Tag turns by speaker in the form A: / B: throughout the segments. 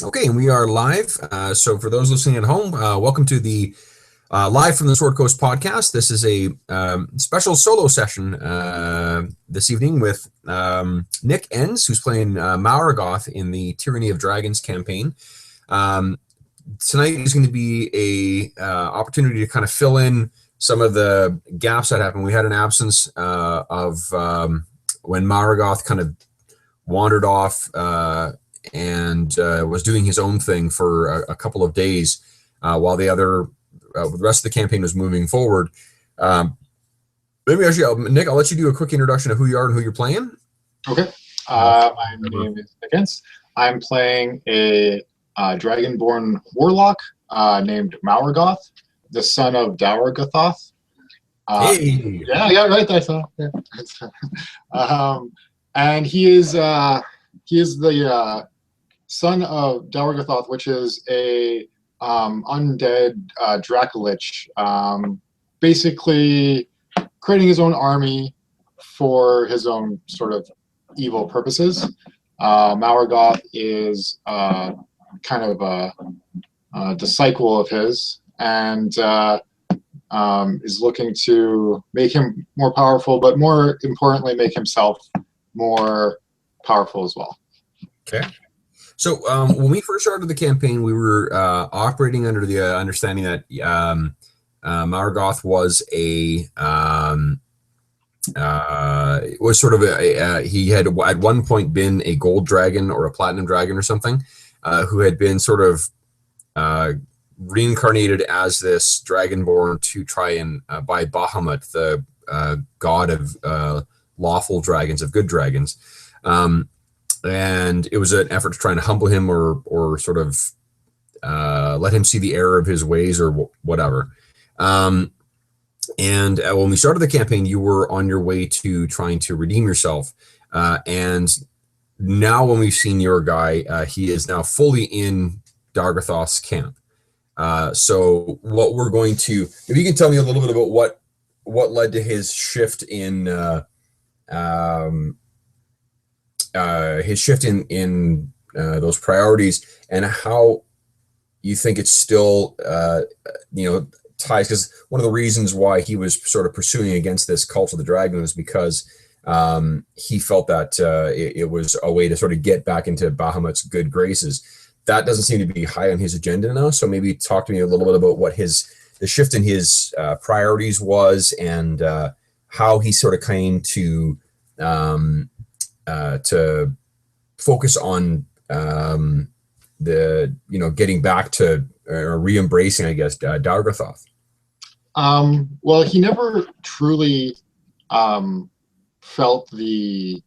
A: Okay, and we are live. So for those listening at home, welcome to the Live from the Sword Coast podcast. This is a special solo session this evening with Nick Enns, who's playing Maragoth in the Tyranny of Dragons campaign. Tonight is going to be a opportunity to kind of fill in some of the gaps that happened. We had an absence of when Maragoth kind of wandered off and was doing his own thing for a couple of days while the rest of the campaign was moving forward. Maybe actually, Nick, I'll let you do a quick introduction of who you are and who you're playing.
B: Okay. My name is Nick Enns. I'm playing a dragonborn warlock named Morgoth, the son of Dargah Thoth.
A: Hey.
B: Yeah, right. That's and he is the son of Dargah Thoth, which is a undead Dracolich, basically creating his own army for his own sort of evil purposes. Morgoth is kind of a disciple of his, and is looking to make him more powerful, but more importantly, make himself more powerful as well.
A: Okay. So when we first started the campaign, we were operating under the understanding that Morgoth was was sort of he had at one point been a gold dragon or a platinum dragon or something, who had been sort of reincarnated as this dragonborn to try and by Bahamut, the god of lawful dragons, of good dragons. And it was an effort to try and humble him or sort of let him see the error of his ways or whatever. And when we started the campaign, you were on your way to trying to redeem yourself. And now when we've seen your guy, he is now fully in Dargah Thoth's camp. So what we're going to, if you can tell me a little bit about what led to his shift in those priorities, and how you think it's still ties, because one of the reasons why he was sort of pursuing against this cult of the dragon was because he felt that it was a way to sort of get back into Bahamut's good graces. That doesn't seem to be high on his agenda now, so maybe talk to me a little bit about what the shift in his priorities was, and how he sort of came to focus on getting back to re-embracing, I guess, Dargah Thoth.
B: Well, he never truly felt the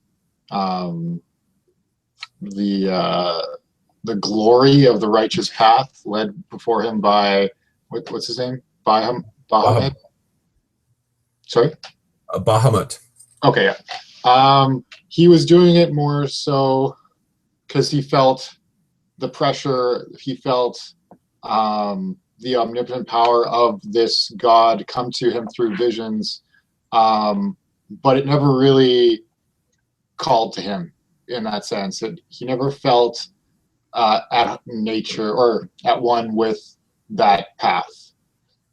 B: glory of the righteous path led before him by what's his name? Bahamut. Sorry?
A: Bahamut.
B: Okay, yeah. He was doing it more so because he felt the pressure, he felt the omnipotent power of this god come to him through visions, but it never really called to him in that sense. He never felt at nature or at one with that path.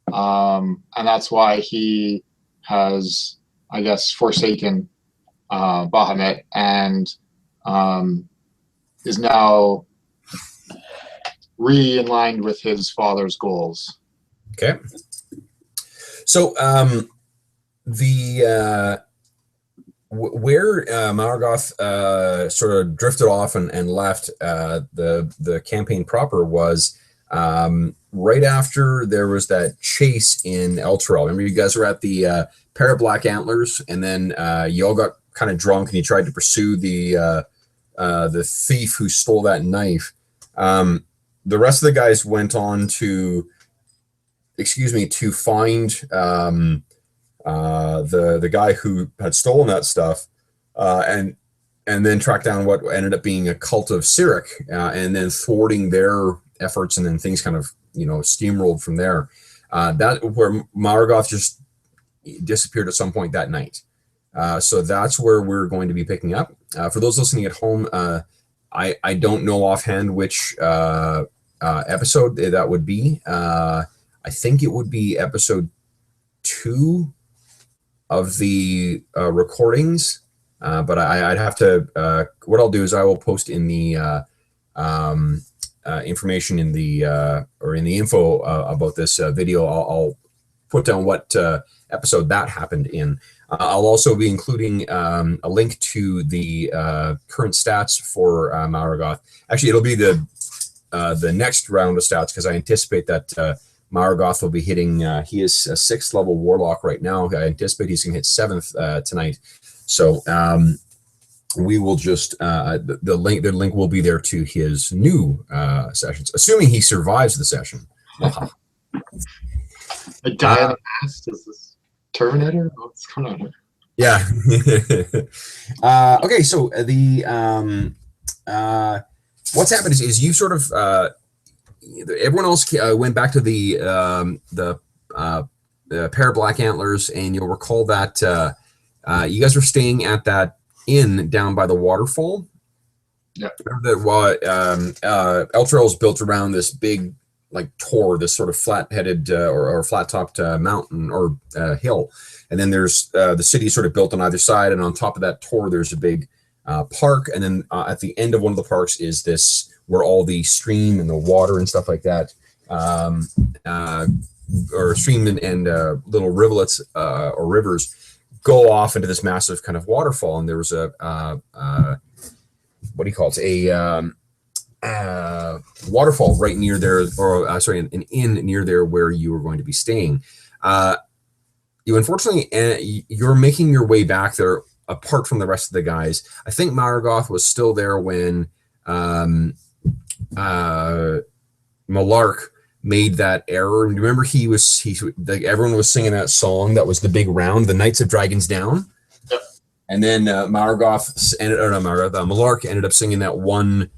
B: And that's why he has, I guess, forsaken Bahamut and is now re-aligned with his father's goals.
A: Okay. So where Morgoth sort of drifted off and left the campaign proper was right after there was that chase in Elturel. Remember, you guys were at the pair of black antlers, and then you all got kind of drunk and you tried to pursue the thief who stole that knife. The rest of the guys went on to find the guy who had stolen that stuff, and then track down what ended up being a cult of Cyric, and then thwarting their efforts, and then things kind of steamrolled from there. That where Morgoth just disappeared at some point that night. So that's where we're going to be picking up. For those listening at home, I don't know offhand which episode that would be. I think it would be episode 2 of the recordings, but I'd have to. What I'll do is I will post in the information in the or in the info about this video. I'll put down what episode that happened in. I'll also be including a link to the current stats for Maragoth. Actually, it'll be the next round of stats, because I anticipate that Maragoth will be hitting. He is a 6th level warlock right now. I anticipate he's going to hit 7th tonight. So we will just the link will be there to his new sessions, assuming he survives the session.
B: A die in the past? Is this Terminator? What's going on here?
A: Yeah. Okay, so what's happened is you sort of everyone else went back to the pair of black antlers, and you'll recall that you guys were staying at that inn down by the waterfall.
B: Yeah.
A: That Elturel is built around this big, like, tor, this sort of flat-headed or flat-topped mountain or hill, and then there's the city sort of built on either side, and on top of that tor there's a big park, and then at the end of one of the parks is this where all the stream and the water and stuff like that, or stream and little rivulets or rivers go off into this massive kind of waterfall, and there was a what do you call it? A waterfall right near there, or sorry, an inn near there where you were going to be staying. You unfortunately, you're making your way back there apart from the rest of the guys. I think Maragoth was still there when Malark made that error. And remember, like, everyone was singing that song that was the big round, the Knights of Dragons Down.
B: Yep.
A: And then Malark ended up singing that one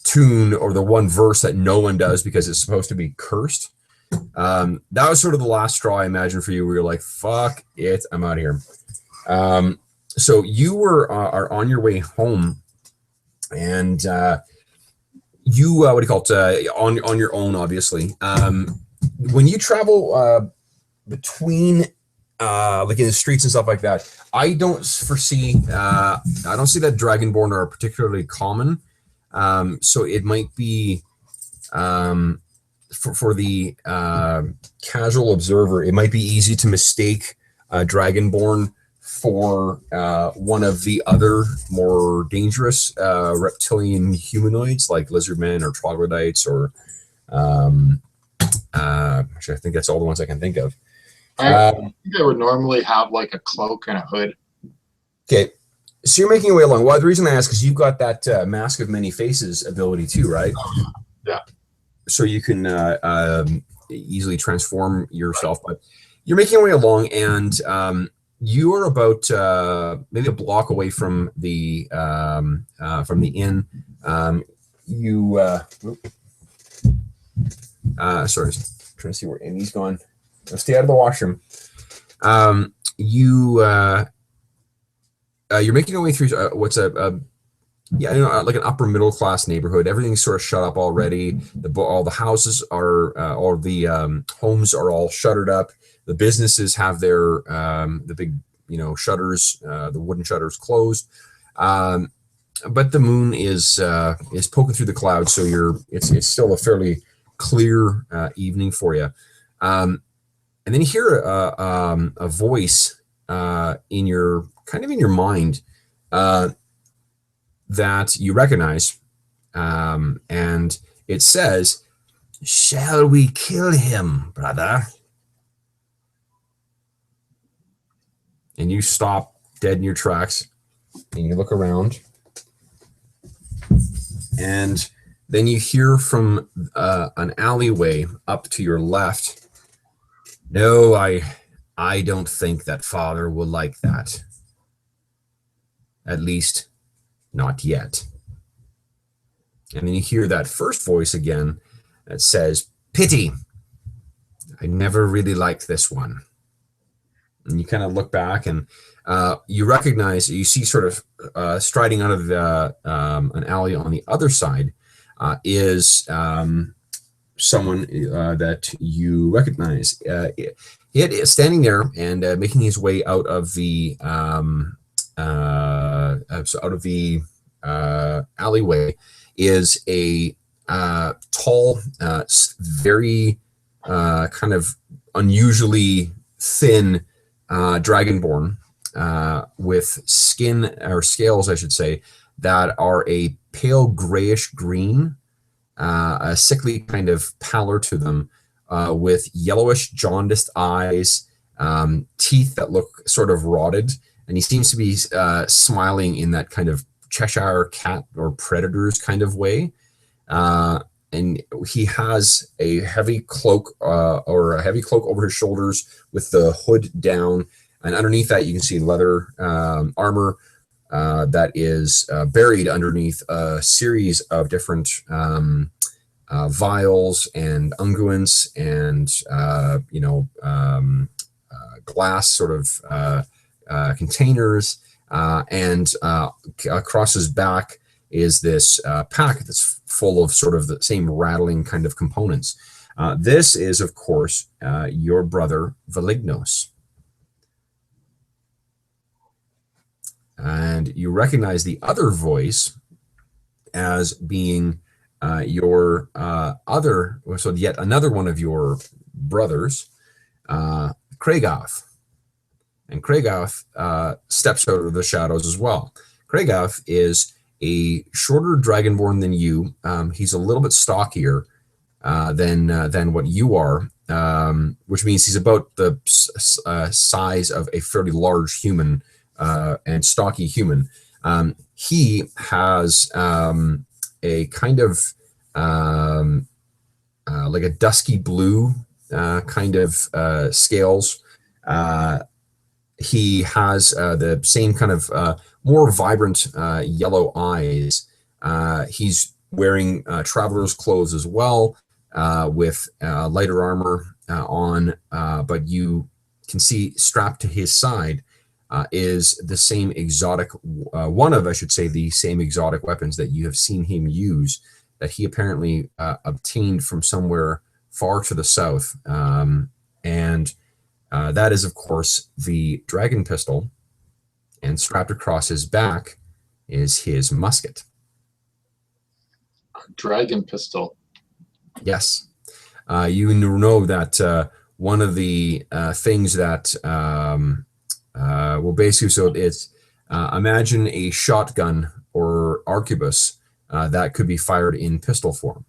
A: tune, or the one verse that no one does because it's supposed to be cursed. That was sort of the last straw, I imagine, for you, where you're like, fuck it, I'm out of here. So you are on your way home, and you what do you call it, on your own, obviously. When you travel between like in the streets and stuff like that, I don't see that Dragonborn are particularly common. So it might be for the casual observer, it might be easy to mistake Dragonborn for one of the other more dangerous reptilian humanoids, like lizardmen or troglodytes, or actually, I think that's all the ones I can think of.
B: I think they would normally have like a cloak and a hood.
A: Okay, so you're making your way along. Well, the reason I ask is you've got that Mask of Many Faces ability too, right?
B: Oh, yeah.
A: So you can easily transform yourself, but you're making your way along, and you are about maybe a block away from the inn. Sorry, trying to see where Amy's gone. Stay out of the washroom. You're making your way through what's like an upper middle class neighborhood. Everything's sort of shut up already. All the houses are, all the homes are all shuttered up. The businesses have their the big shutters, the wooden shutters closed. But the moon is poking through the clouds, so it's still a fairly clear evening for you. And then you hear a voice in your mind that you recognize, and it says, "Shall we kill him, brother?" And you stop dead in your tracks, and you look around, and then you hear from an alleyway up to your left, "No, I don't think that Father will like that. At least, not yet." And then you hear that first voice again that says, "Pity. I never really liked this one." And you kind of look back, and you see sort of striding out of an alley on the other side is someone that you recognize. It is standing there and making his way out of the alleyway is a tall, very kind of unusually thin dragonborn with skin or scales, I should say, that are a pale grayish green, a sickly kind of pallor to them, with yellowish jaundiced eyes, teeth that look sort of rotted, and he seems to be smiling in that kind of Cheshire cat or predators kind of way. And he has a heavy cloak over his shoulders with the hood down, and underneath that you can see leather armor that is buried underneath a series of different vials and unguents and glass sort of containers, and across his back is this pack that's full of sort of the same rattling kind of components. This is, of course, your brother Felinos. And you recognize the other voice as being your yet another one of your brothers, Morgoth. And Morgoth steps out of the shadows as well. Morgoth is a shorter dragonborn than you. He's a little bit stockier than what you are, which means he's about the size of a fairly large human and stocky human. He has a kind of like a dusky blue kind of scales. He has the same kind of more vibrant yellow eyes. He's wearing traveler's clothes as well, with lighter armor on, but you can see strapped to his side is the same exotic, the same exotic weapons that you have seen him use, that he apparently obtained from somewhere far to the south. And that is, of course, the dragon pistol, and strapped across his back is his musket.
B: Dragon pistol.
A: Yes. You know that one of the things that, so it's, imagine a shotgun or arquebus that could be fired in pistol form.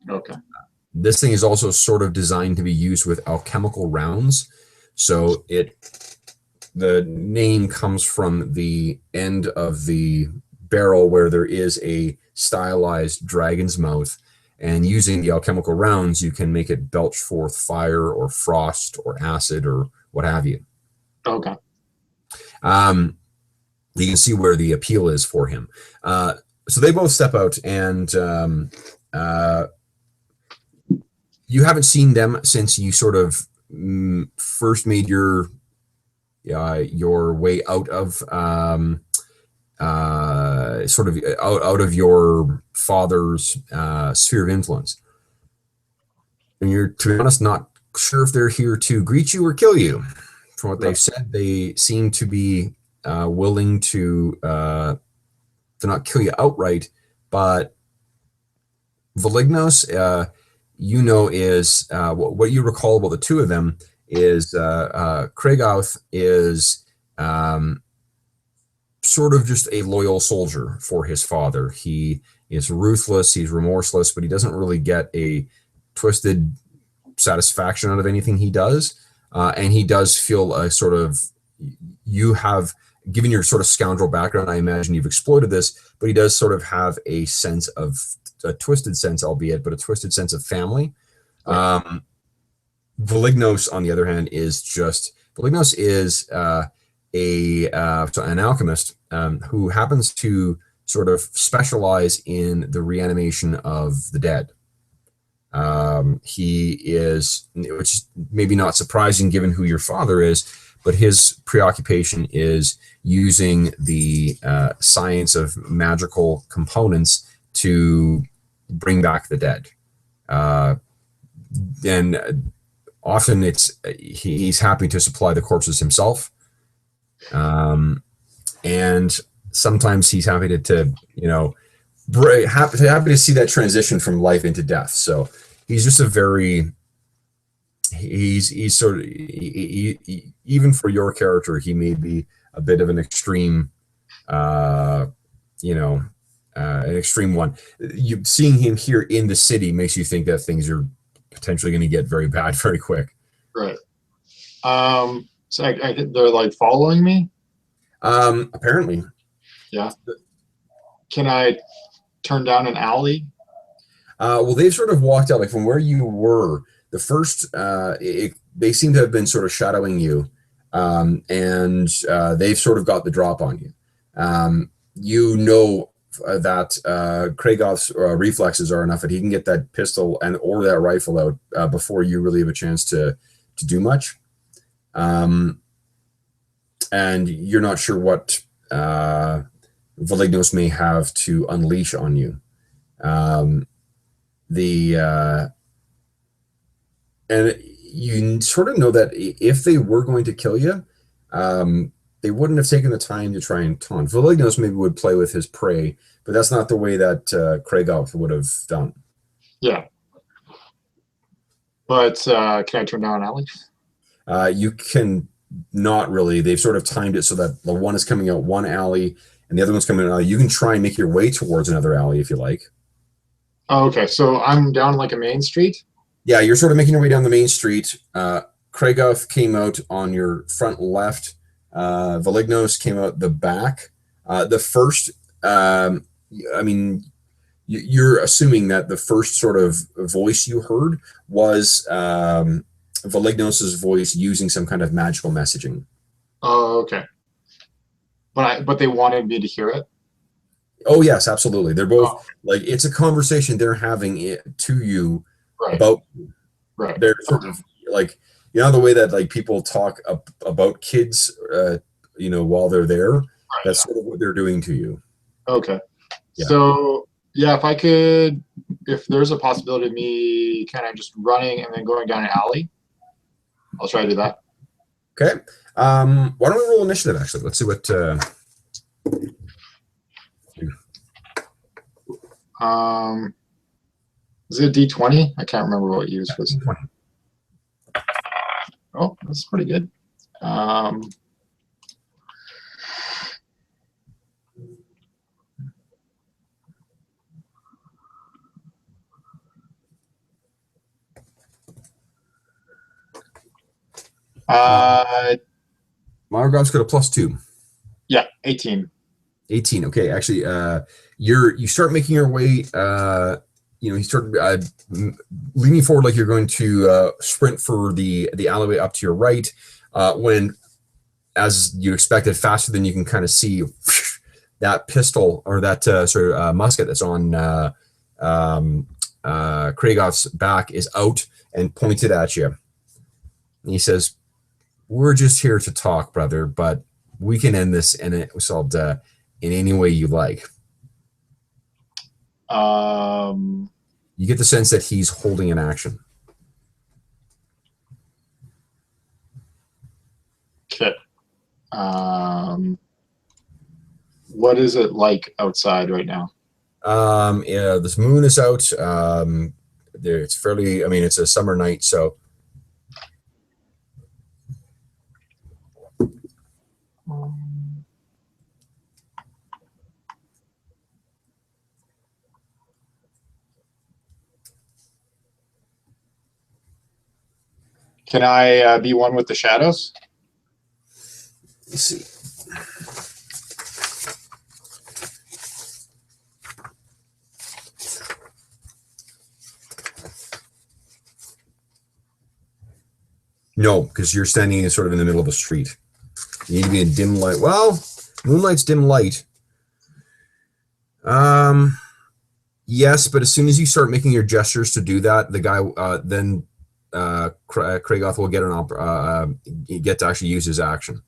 B: Okay.
A: This thing is also sort of designed to be used with alchemical rounds. So the name comes from the end of the barrel where there is a stylized dragon's mouth, and using the alchemical rounds, you can make it belch forth fire or frost or acid or what have you.
B: Okay.
A: You can see where the appeal is for him. So they both step out, and you haven't seen them since you sort of first made your way out of out of your father's sphere of influence. And you're, to be honest, not sure if they're here to greet you or kill you. From what they've said, they seem to be willing to not kill you outright, but Felinos, is what you recall about the two of them is Morgoth is sort of just a loyal soldier for his father. He is ruthless, he's remorseless, but he doesn't really get a twisted satisfaction out of anything he does. And he does feel a sort of, you have, given your sort of scoundrel background, I imagine you've exploited this, but he does sort of have a sense of, a twisted sense, albeit, but a twisted sense of family. Felinos, on the other hand, is an alchemist who happens to sort of specialize in the reanimation of the dead. He is, which is maybe not surprising given who your father is, but his preoccupation is using the science of magical components to bring back the dead. And often he's happy to supply the corpses himself. And sometimes he's happy to happy to see that transition from life into death. So he's just he's sort of, even for your character, he may be a bit of an extreme, an extreme one. Seeing him here in the city makes you think that things are potentially going to get very bad very quick.
B: Right. So they're like following me?
A: Apparently.
B: Yeah. Can I turn down an alley?
A: Well, they've sort of walked out, like from where you were. The first, they seem to have been sort of shadowing you, and they've sort of got the drop on you. You know that Kragoth's reflexes are enough that he can get that pistol or that rifle out before you really have a chance to do much. And you're not sure what Felinos may have to unleash on you. And you sort of know that if they were going to kill you, they wouldn't have taken the time to try and taunt. Felinos maybe would play with his prey, but that's not the way that Morgoth would have done.
B: Yeah. But can I turn down an alley?
A: You can not really. They've sort of timed it so that the one is coming out one alley and the other one's coming out. You can try and make your way towards another alley if you like.
B: Oh, okay. So I'm down like a main street?
A: Yeah, you're sort of making your way down the main street. Morgoth came out on your front left. Felinos came out the back. The first, you're assuming that the first sort of voice you heard was Felinos's voice using some kind of magical messaging.
B: Oh, okay. But they wanted me to hear it?
A: Oh, yes, absolutely. They're both, like, it's a conversation they're having to you about.
B: Right.
A: They're sort of like, the way that like people talk about kids, while they're there. Right, that's sort of what they're doing to you.
B: Okay.
A: Yeah.
B: So yeah, if there's a possibility of me kind of just running and then going down an alley, I'll try to do that.
A: Okay. Why don't we roll initiative? Actually, let's see what.
B: Is it a D20? I can't remember what you used for this.
A: D20.
B: Oh, that's pretty good.
A: Margoth's got a +2.
B: Yeah, 18.
A: 18. Okay, actually, you start making your way. You start leaning forward like you're going to sprint for the alleyway up to your right. When, as you expected, faster than you can kind of see, that pistol or that musket that's on Morgoth's back is out and pointed at you. And he says, "We're just here to talk, brother, but we can end this in any way you like." You get the sense that he's holding an action.
B: Okay. What is it like outside right now?
A: Yeah, this moon is out. It's fairly. It's a summer night, so.
B: Can I be one with the shadows?
A: Let's see. No, because you're standing sort of in the middle of the street. You need to be in dim light. Well, moonlight's dim light. Yes, but as soon as you start making your gestures to do that, the guy then Kragoth will get to actually use his action.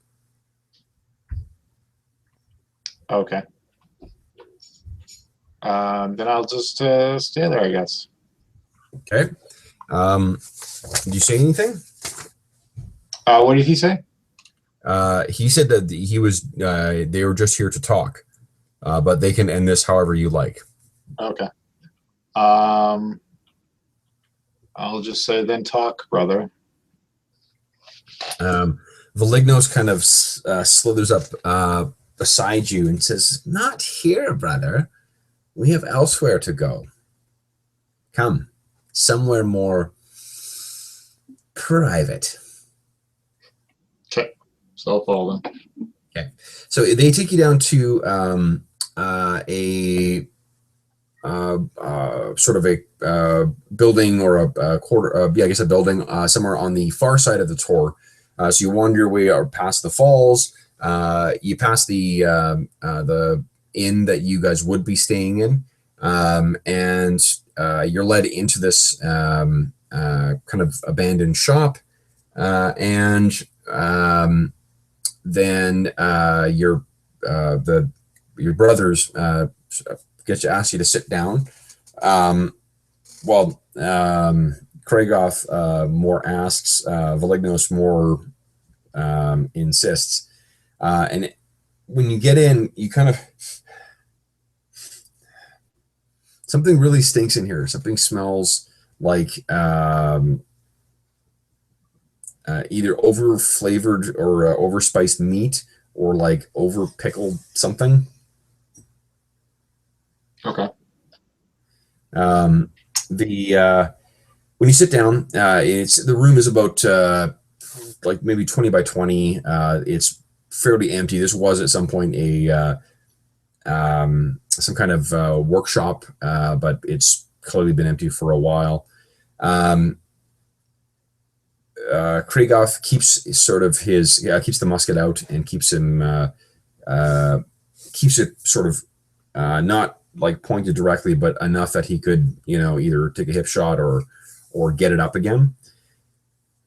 B: Okay. Then I'll just stay there, I guess.
A: Okay. Did you say anything?
B: What did he say?
A: He said that they were just here to talk, but they can end this however you like.
B: Okay. I'll just say then talk, brother.
A: Velignos kind of slithers up beside you and says, "Not here, brother. We have elsewhere to go. Come, somewhere more private."
B: Okay. So I'll follow them.
A: Okay. So they take you down to sort of a building or a quarter, I guess a building somewhere on the far side of the Tor. So you wander your way past the falls. You pass the inn that you guys would be staying in, and you're led into this kind of abandoned shop, and then your brothers ask you to sit down. Well, Kragoth more asks, Velignos more insists, and when you get in, you kind of something really stinks in here. Something smells like either over flavored or over spiced meat, or like over pickled something.
B: Okay.
A: When you sit down, the room is about like maybe 20 by 20. It's fairly empty. This was at some point some kind of workshop, but it's clearly been empty for a while. Kragoth keeps keeps the musket out and keeps it sort of not like pointed directly, but enough that he could, either take a hip shot or get it up again.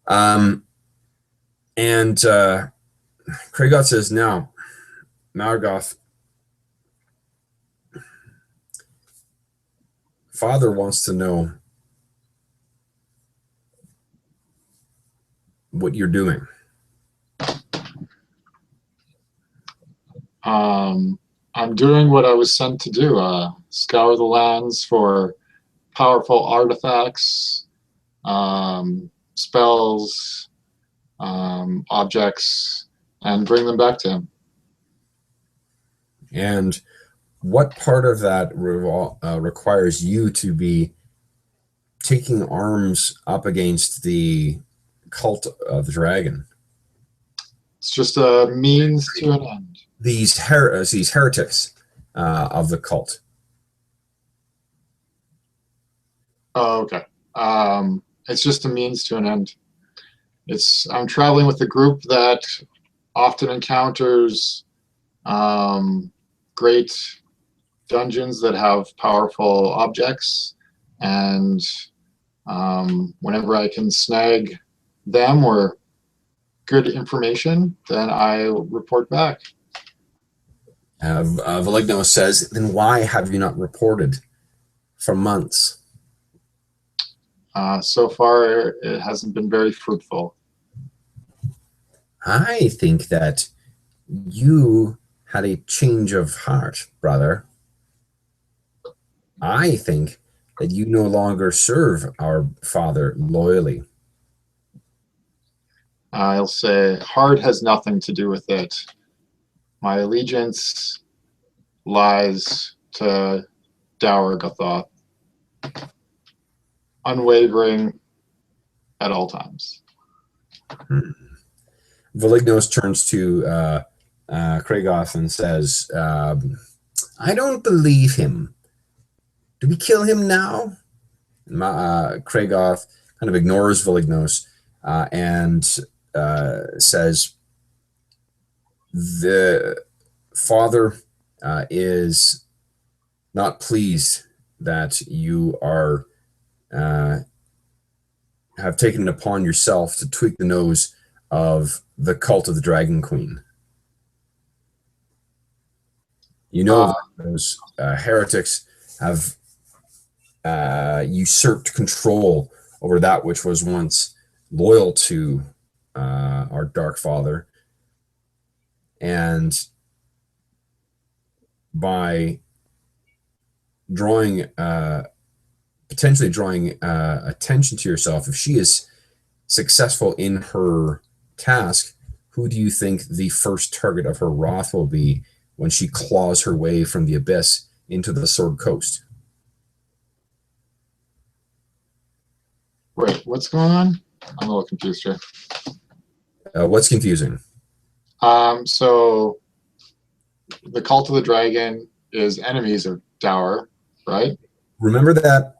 A: And Kragoth says, "Now, Maragoth, Father wants to know what you're doing."
B: I'm doing what I was sent to do, scour the lands for powerful artifacts, spells, objects, and bring them back to him.
A: And what part of that requires you to be taking arms up against the cult of the dragon?
B: It's just a means to an end.
A: These heretics of the cult.
B: Oh, okay. It's just a means to an end. I'm traveling with a group that often encounters great dungeons that have powerful objects, and whenever I can snag them or good information, then I report back.
A: Velignos says, "Then why have you not reported for months?"
B: So far, it hasn't been very fruitful.
A: I think that you had a change of heart, brother. I think that you no longer serve our father loyally.
B: I'll say heart has nothing to do with it. My allegiance lies to Dargah Thoth, unwavering at all times.
A: Velignos turns to Kragoth and says, "I don't believe him. Do we kill him now?" Kragoth kind of ignores Velignos and says, "The father is not pleased that you are have taken it upon yourself to tweak the nose of the cult of the Dragon Queen. You know that those heretics have usurped control over that which was once loyal to our Dark Father, and by drawing potentially drawing attention to yourself, if she is successful in her task, who do you think the first target of her wrath will be when she claws her way from the abyss into the Sword Coast?
B: Wait, what's going on? I'm a little confused here.
A: What's confusing?
B: So the Cult of the Dragon is enemies of Dour, right?
A: Remember that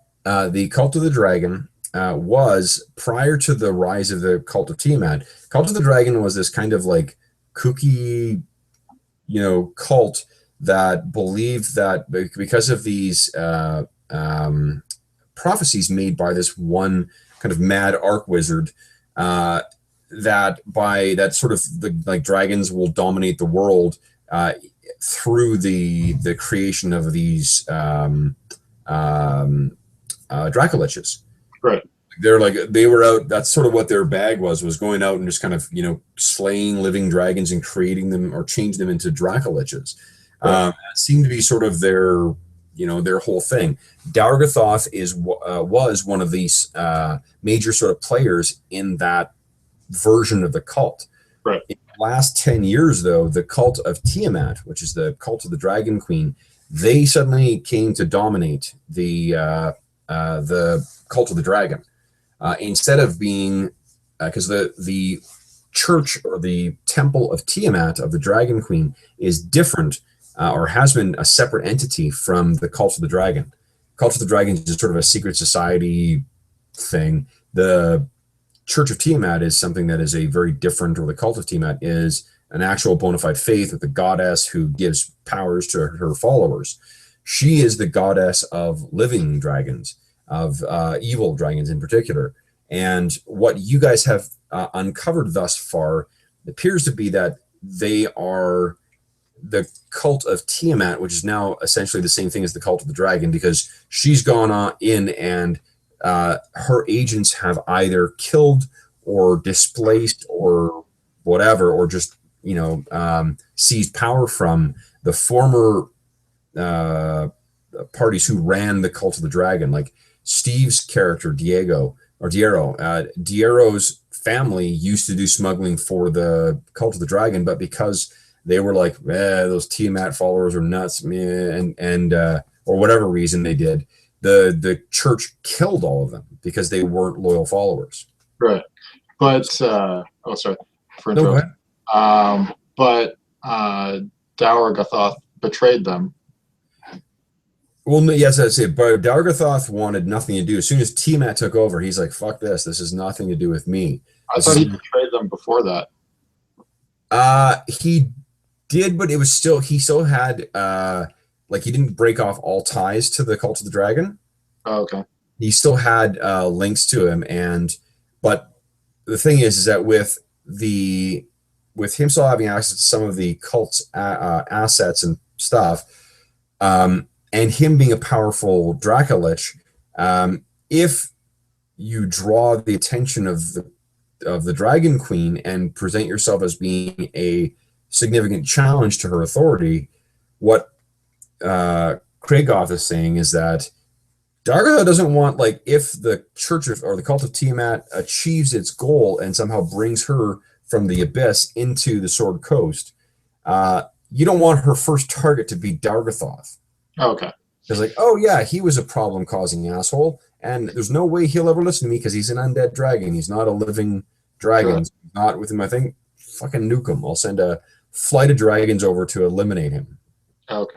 A: the Cult of the Dragon was, prior to the rise of the Cult of Tiamat, Cult of the Dragon was this kind of like kooky, cult that believed that because of these prophecies made by this one kind of mad arc wizard, that sort of the dragons will dominate the world through the creation of these Dracoliches.
B: Right.
A: They were out. That's sort of what their bag was going out and just kind of slaying living dragons and creating them or changing them into Dracoliches. Right. It seemed to be sort of their whole thing. Dargah Thoth was one of these major sort of players in that version of the cult.
B: Right.
A: In the last 10 years, though, the cult of Tiamat, which is the cult of the Dragon Queen, they suddenly came to dominate the cult of the dragon. Instead of being, because the church or the temple of Tiamat, of the Dragon Queen, is different, or has been a separate entity from the cult of the dragon. Cult of the Dragon is sort of a secret society thing. The Church of Tiamat is something that is a very different, or the cult of Tiamat is an actual bona fide faith with a goddess who gives powers to her followers. She is the goddess of living dragons, of evil dragons in particular. And what you guys have uncovered thus far appears to be that they are the cult of Tiamat, which is now essentially the same thing as the cult of the dragon, because she's gone on in and her agents have either killed or displaced or whatever, or just seized power from the former parties who ran the cult of the dragon. Like Steve's character, Diero. Diero's family used to do smuggling for the cult of the dragon, but because they were like, those Tiamat followers are nuts, man, and or whatever reason they did, the church killed all of them because they weren't loyal followers.
B: Right. But sorry for interrupting. But Dargah Thoth betrayed them.
A: Well, yes, that's it. But Dargah Thoth wanted nothing to do. As soon as Tiamat took over, he's like, fuck this. This has nothing to do with me.
B: I thought he betrayed them before that.
A: He did, but he still had, he didn't break off all ties to the cult of the dragon.
B: Oh, okay.
A: He still had links to him, but the thing is that with him still having access to some of the cult's assets and stuff, and him being a powerful Dracolich, if you draw the attention of the Dragon Queen and present yourself as being a significant challenge to her authority, what Kragoth is saying is that Dargah doesn't want, if the Church or the Cult of Tiamat achieves its goal and somehow brings her from the abyss into the Sword Coast, you don't want her first target to be Dargah Thoth.
B: Okay.
A: It's oh yeah, he was a problem-causing asshole, and there's no way he'll ever listen to me because he's an undead dragon. He's not a living dragon.
B: Sure.
A: So not with him. I think fucking nuke him. I'll send a flight of dragons over to eliminate him.
B: Okay.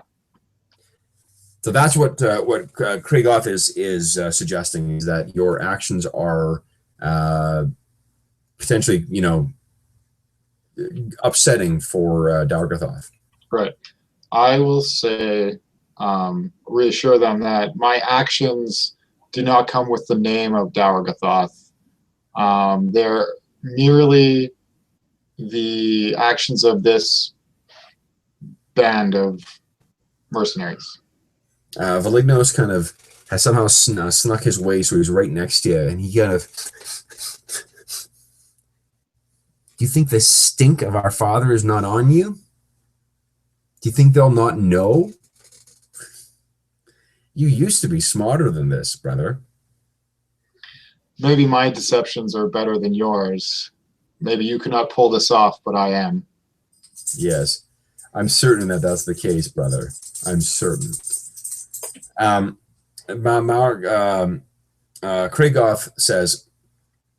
A: So that's what Kragoth is suggesting, is that your actions are potentially, upsetting for Dargah Thoth.
B: Right. I will say, reassure them that my actions do not come with the name of Dargah Thoth. They're merely the actions of this band of mercenaries.
A: Felinos kind of has somehow snuck his way, so he's right next to you, and he kind of... Do you think the stink of our father is not on you? Do you think they'll not know? You used to be smarter than this, brother.
B: Maybe my deceptions are better than yours. Maybe you cannot pull this off, but I am.
A: Yes, I'm certain that that's the case, brother. I'm certain. Kragoth says,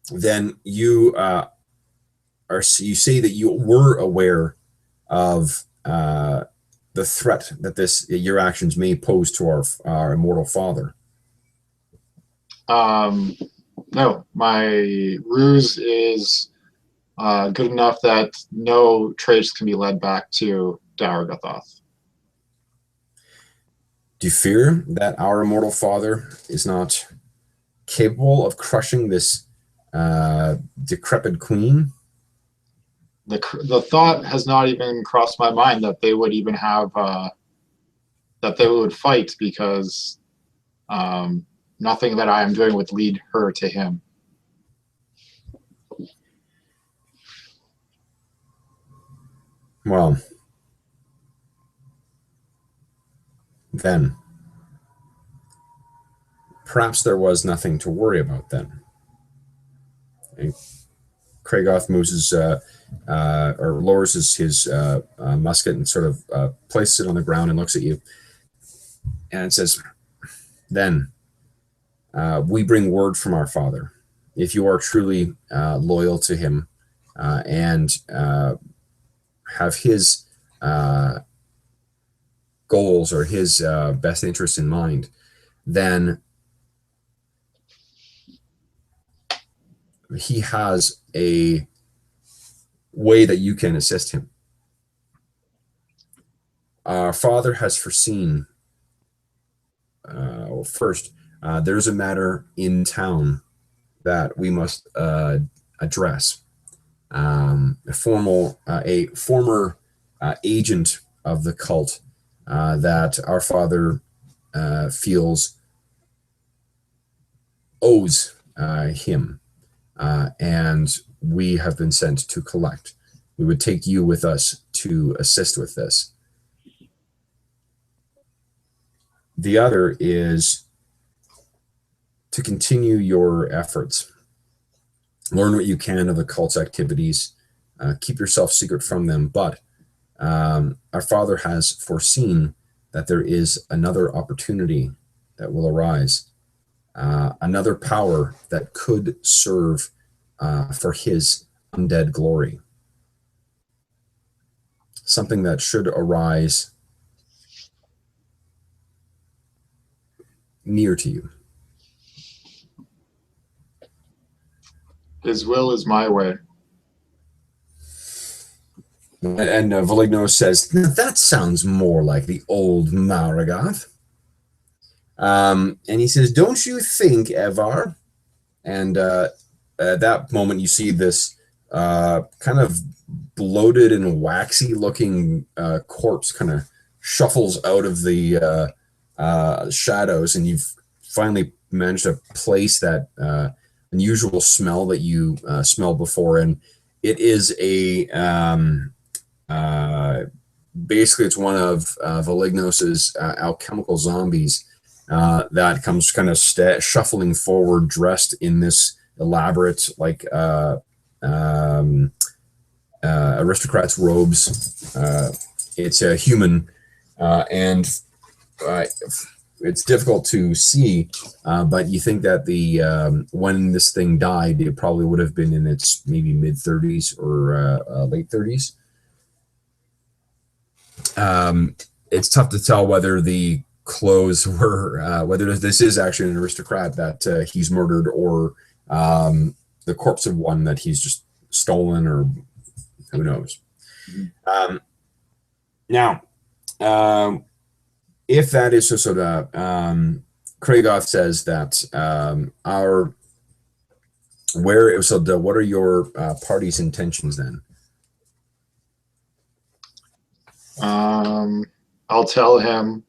A: then you you say that you were aware of the threat that your actions may pose to our immortal father.
B: No, my ruse is good enough that no trace can be led back to Dargah Thoth.
A: Do you fear that our immortal father is not capable of crushing this decrepit queen?
B: The thought has not even crossed my mind that they would even have that they would fight, because nothing that I am doing would lead her to him.
A: Well, then perhaps there was nothing to worry about then. And Kragoth moves his or lowers his musket and sort of places it on the ground and looks at you and says, then we bring word from our father. If you are truly loyal to him and have his goals or his best interests in mind, then he has a way that you can assist him. Our father has foreseen, first, there's a matter in town that we must address. A former agent of the cult that our father feels owes him, and we have been sent to collect. We would take you with us to assist with this. The other is to continue your efforts. Learn what you can of the cult's activities. Keep yourself secret from them. But our father has foreseen that there is another opportunity that will arise. Another power that could serve for his undead glory. Something that should arise near to you.
B: His will is my way.
A: And Felinos says, that sounds more like the old Maragoth. And he says, don't you think, Evar? And at that moment, you see this kind of bloated and waxy looking corpse kind of shuffles out of the shadows, and you've finally managed to place that unusual smell that you smelled before. And it is a basically it's one of Velignos's alchemical zombies that comes kind of shuffling forward, dressed in this elaborate aristocrat's robes. It's a human, and it's difficult to see, but you think that the when this thing died, it probably would have been in its maybe mid-30s or late 30s. It's tough to tell whether the clothes were whether this is actually an aristocrat that he's murdered, or the corpse of one that he's just stolen, or who knows. Now, if that is so, Kragoth says that our what are your party's intentions then?
B: I'll tell him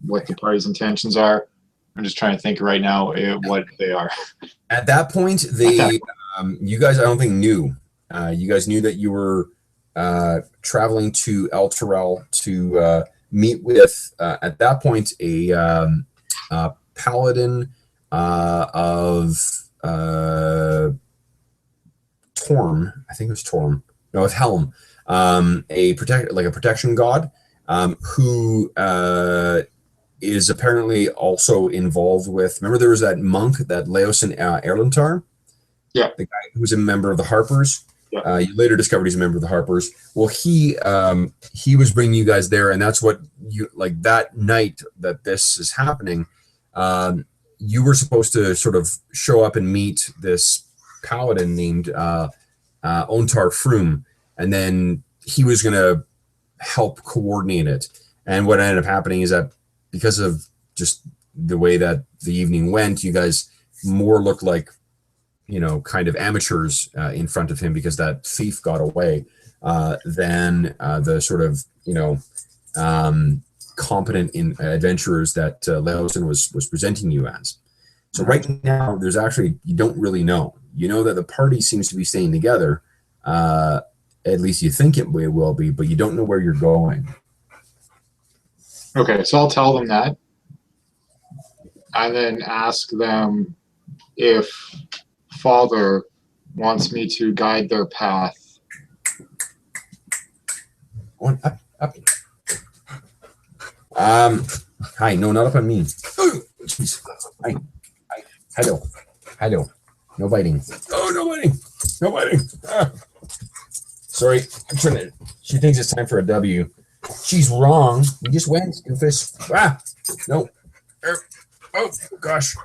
B: what the party's intentions are. I'm just trying to think right now what they are.
A: At that point, you guys, I don't think knew. You guys knew that you were traveling to El Terrell to meet with, at that point, a paladin of Torm. I think it was Torm. No, it's Helm. A protection god, who is apparently also involved with. Remember, there was that monk, that Laosin Erlentar.
B: Yeah,
A: the guy who was a member of the Harpers.
B: Yeah.
A: You later discovered he's a member of the Harpers. Well, he was bringing you guys there, and that's what you like. That night that this is happening, you were supposed to sort of show up and meet this paladin named Ontar Froom, and then he was going to help coordinate it. And what ended up happening is that because of just the way that the evening went, you guys more looked like, kind of amateurs in front of him because that thief got away, than the sort of, competent adventurers that Laosin was presenting you as. So right now, there's actually, you don't really know. You know that the party seems to be staying together. At least you think it will be, but you don't know where you're going.
B: Okay, so I'll tell them that. And then ask them if Father wants me to guide their path.
A: Going up. Hi, no, not up on me. Jeez. Hi. Hello. No biting. Oh, no biting. Ah. Sorry, I'm trying to. She thinks it's time for a W. She's wrong. We just went, doofus. Ah, no. Oh gosh.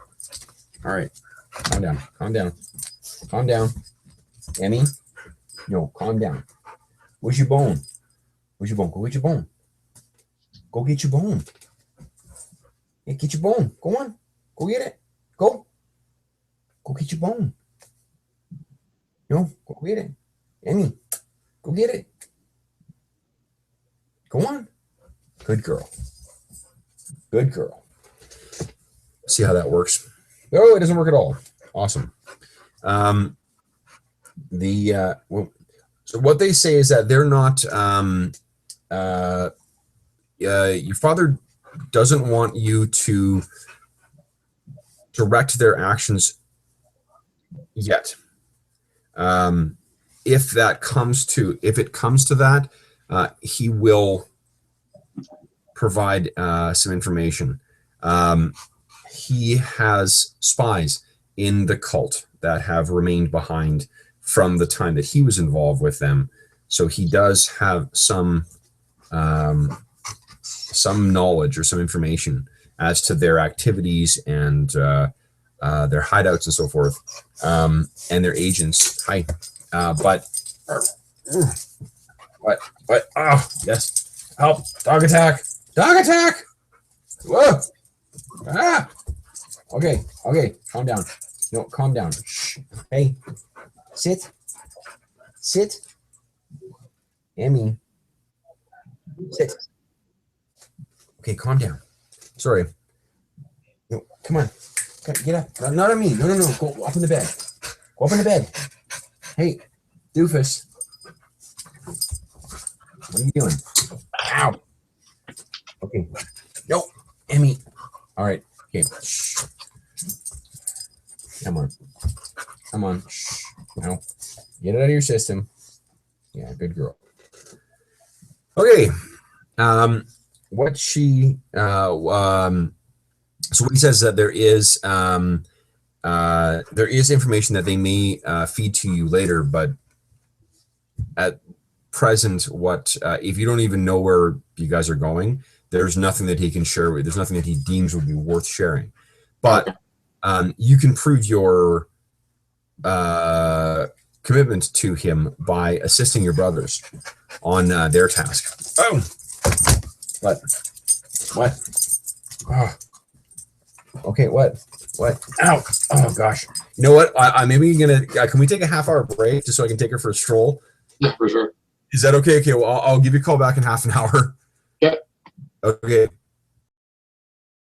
A: All right, calm down. Emmy, no, calm down. Where's your bone? Go get your bone. Yeah, get your bone. Go on. Go get it. Go get your bone. No, go get it. Emmy, go get it. Go on. Good girl. See how that works. Oh, it doesn't work at all. Awesome. So what they say is that they're not. Your father doesn't want you to direct their actions yet. If it comes to that, he will provide some information. He has spies in the cult that have remained behind from the time that he was involved with them. So he does have some knowledge or some information as to their activities and their hideouts and so forth, and their agents. But oh yes, help! Dog attack! Whoa! Ah! Okay, calm down. No, calm down. Shh. Hey, sit. Emmy, sit. Okay, calm down. Sorry. No, come on. Get up. Not on me. No. Go up in the bed. Hey, doofus. What are you doing? Ow. Okay. No, Emmy. All right. Okay. Shh. Come on. Shh. No. Get it out of your system. Yeah, good girl. Okay. So what he says is that there is information that they may feed to you later, but at present, if you don't even know where you guys are going, there's nothing that he can share with. There's nothing that he deems would be worth sharing. But you can prove your commitment to him by assisting your brothers on their task. Oh, what? Oh. Okay, what? Ow! Oh gosh! You know what? I maybe gonna. Can we take a half-hour break just so I can take her for a stroll?
B: Yeah, for sure.
A: Is that okay? Okay. Well, I'll give you a call back in half an hour.
B: Yeah.
A: Okay.